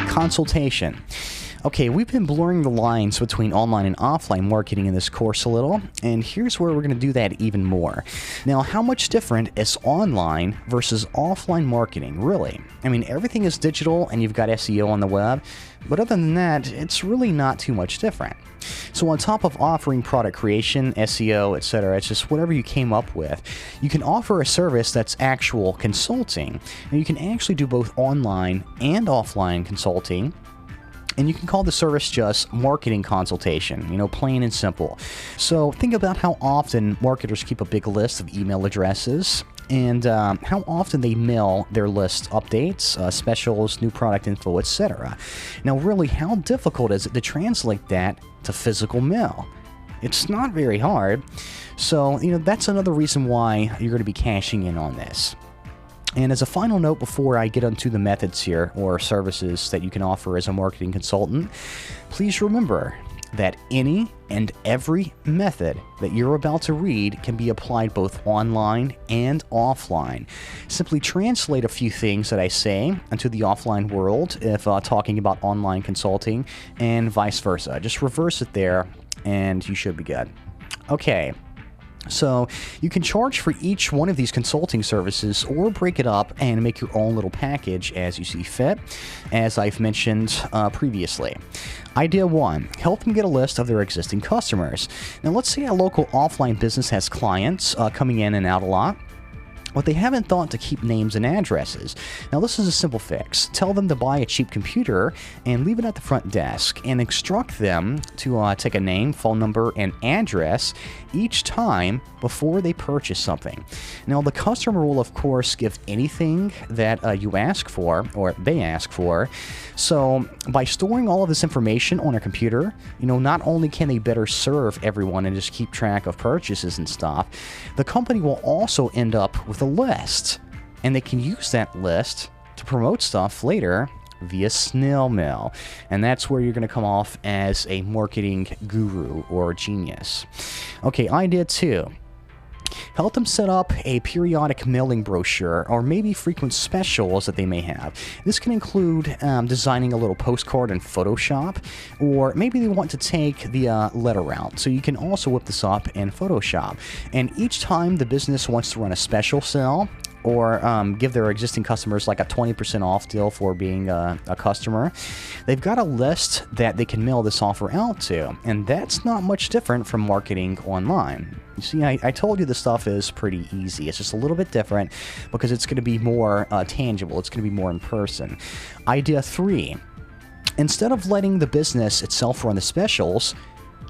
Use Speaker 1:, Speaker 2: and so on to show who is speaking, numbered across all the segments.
Speaker 1: Consultation. Okay, we've been blurring the lines between online and offline marketing in this course a little, and here's where we're going to do that even more. Now, how much different is online versus offline marketing, really? I mean, everything is digital and you've got SEO on the web, but other than that, it's really not too much different. So on top of offering product creation, SEO, etc., it's just whatever you came up with, you can offer a service that's actual consulting. And you can actually do both online and offline consulting. And you can call the service just marketing consultation, plain and simple. So think about how often marketers keep a big list of email addresses and how often they mail their list updates, specials, new product info, etc. Now, really, how difficult is it to translate that to physical mail? It's not very hard. So, that's another reason why you're going to be cashing in on this. And as a final note before I get onto the methods here, or services that you can offer as a marketing consultant, please remember that any and every method that you're about to read can be applied both online and offline. Simply translate a few things that I say into the offline world if talking about online consulting, and vice versa. Just reverse it there, and you should be good. Okay. So you can charge for each one of these consulting services or break it up and make your own little package as you see fit, as I've mentioned previously. Idea 1, help them get a list of their existing customers. Now let's say a local offline business has clients coming in and out a lot, but they haven't thought to keep names and addresses. Now this is a simple fix. Tell them to buy a cheap computer and leave it at the front desk, and instruct them to take a name, phone number, and address each time before they purchase something. Now the customer will of course give anything that you ask for, or they ask for. So by storing all of this information on a computer, not only can they better serve everyone and just keep track of purchases and stuff, the company will also end up with a list, and they can use that list to promote stuff later via snail mail. And that's where you're going to come off as a marketing guru or genius. Okay, idea 2. Help them set up a periodic mailing brochure, or maybe frequent specials that they may have. This can include designing a little postcard in Photoshop, or maybe they want to take the letter route. So you can also whip this up in Photoshop. And each time the business wants to run a special sale, or give their existing customers like a 20% off deal for being a customer, they've got a list that they can mail this offer out to. And that's not much different from marketing online. You see, I told you this stuff is pretty easy. It's just a little bit different because it's going to be more tangible. It's going to be more in person. Idea 3. Instead of letting the business itself run the specials,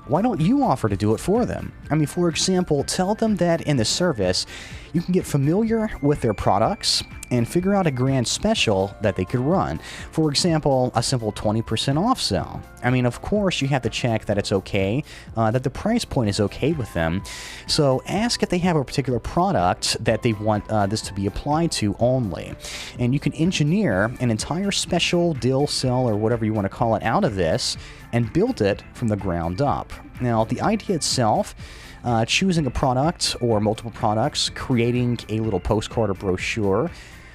Speaker 1: why don't you offer to do it for them? I mean, for example, tell them that in the service, you can get familiar with their products and figure out a grand special that they could run. For example, a simple 20% off sale. I mean, of course, you have to check that it's okay, that the price point is okay with them. So ask if they have a particular product that they want this to be applied to only. And you can engineer an entire special deal, sale, or whatever you want to call it out of this, and build it from the ground up. Now, the idea itself, choosing a product or multiple products, creating a little postcard or brochure,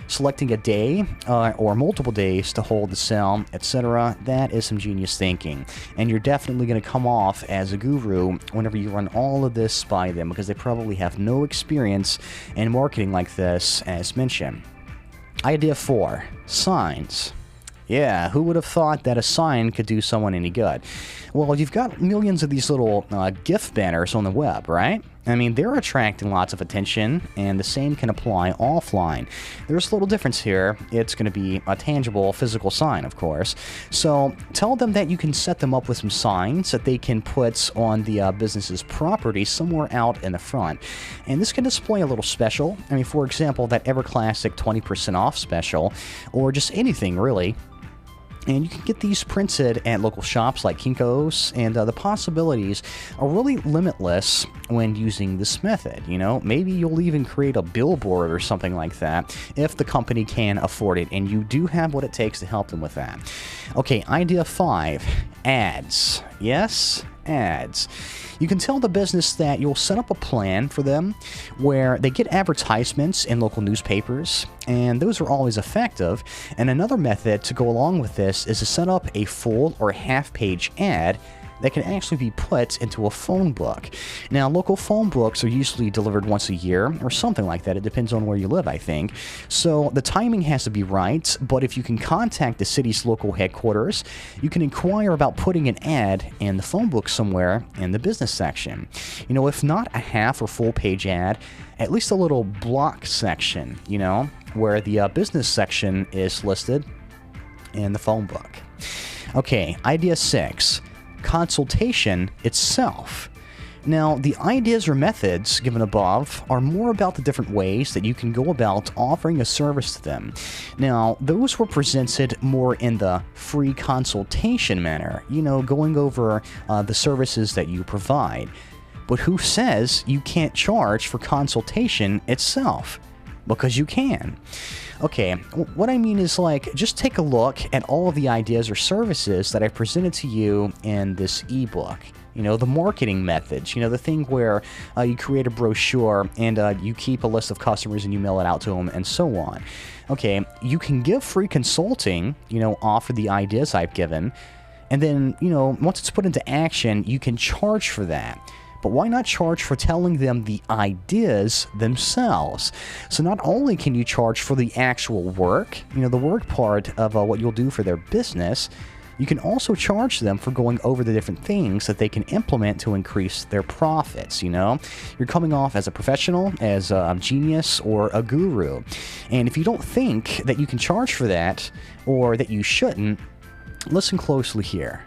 Speaker 1: selecting a day or multiple days to hold the sale, etc., that is some genius thinking. And you're definitely going to come off as a guru whenever you run all of this by them, because they probably have no experience in marketing like this, as mentioned. Idea 4, signs. Yeah, who would have thought that a sign could do someone any good? Well, you've got millions of these little gift banners on the web, right? I mean, they're attracting lots of attention, and the same can apply offline. There's a little difference here. It's going to be a tangible physical sign, of course. So tell them that you can set them up with some signs that they can put on the business's property somewhere out in the front. And this can display a little special. I mean, for example, that ever-classic 20% off special, or just anything, really. And you can get these printed at local shops like Kinko's, and the possibilities are really limitless when using this method. Maybe you'll even create a billboard or something like that if the company can afford it, and you do have what it takes to help them with that. Okay, idea 5, ads. Yes, ads. You can tell the business that you'll set up a plan for them where they get advertisements in local newspapers, and those are always effective. And another method to go along with this is to set up a full or half-page ad that can actually be put into a phone book. Now, local phone books are usually delivered once a year or something like that. It depends on where you live, I think. So the timing has to be right, but if you can contact the city's local headquarters, you can inquire about putting an ad in the phone book somewhere in the business section. You know, if not a half or full page ad, at least a little block section, you know, where the business section is listed in the phone book. Okay, idea 6. Consultation itself. Now, the ideas or methods given above are more about the different ways that you can go about offering a service to them. Now, those were presented more in the free consultation manner, you know, going over the services that you provide. But who says you can't charge for consultation itself? Because you can. Okay, what I mean is, like, just take a look at all of the ideas or services that I presented to you in this ebook. You know, the marketing methods, you know, the thing where you create a brochure and you keep a list of customers and you mail it out to them and so on. Okay, you can give free consulting, you know, offer the ideas I've given, and then, you know, once it's put into action, you can charge for that. But why not charge for telling them the ideas themselves? So not only can you charge for the actual work, you know, the work part of what you'll do for their business, you can also charge them for going over the different things that they can implement to increase their profits, you know? You're coming off as a professional, as a genius, or a guru. And if you don't think that you can charge for that, or that you shouldn't, listen closely here.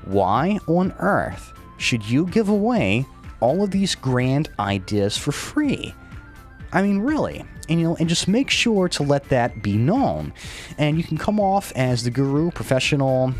Speaker 1: Why on earth should you give away all of these grand ideas for free? I mean, really. And, you know, and just make sure to let that be known. And you can come off as the guru, professional,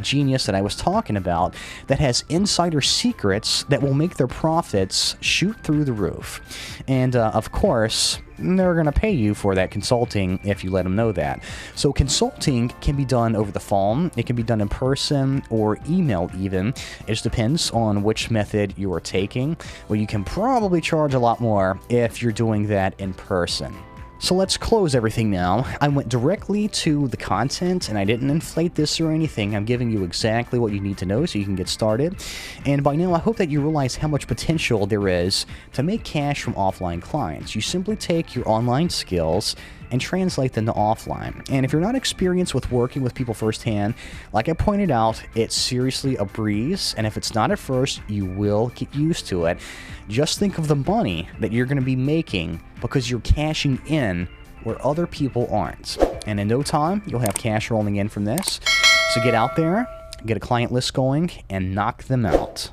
Speaker 1: genius that I was talking about that has insider secrets that will make their profits shoot through the roof. And, of course, they're going to pay you for that consulting if you let them know that. So consulting can be done over the phone, it can be done in person, or email even. It just depends on which method you are taking. Well, you can probably charge a lot more if you're doing that in person. So let's close everything now. I went directly to the content, and I didn't inflate this or anything. I'm giving you exactly what you need to know so you can get started. And by now, I hope that you realize how much potential there is to make cash from offline clients. You simply take your online skills and translate them to offline. And if you're not experienced with working with people firsthand, like I pointed out, it's seriously a breeze, and if it's not at first, you will get used to it. Just think of the money that you're going to be making because you're cashing in where other people aren't. And in no time, you'll have cash rolling in from this. So get out there, get a client list going, and knock them out.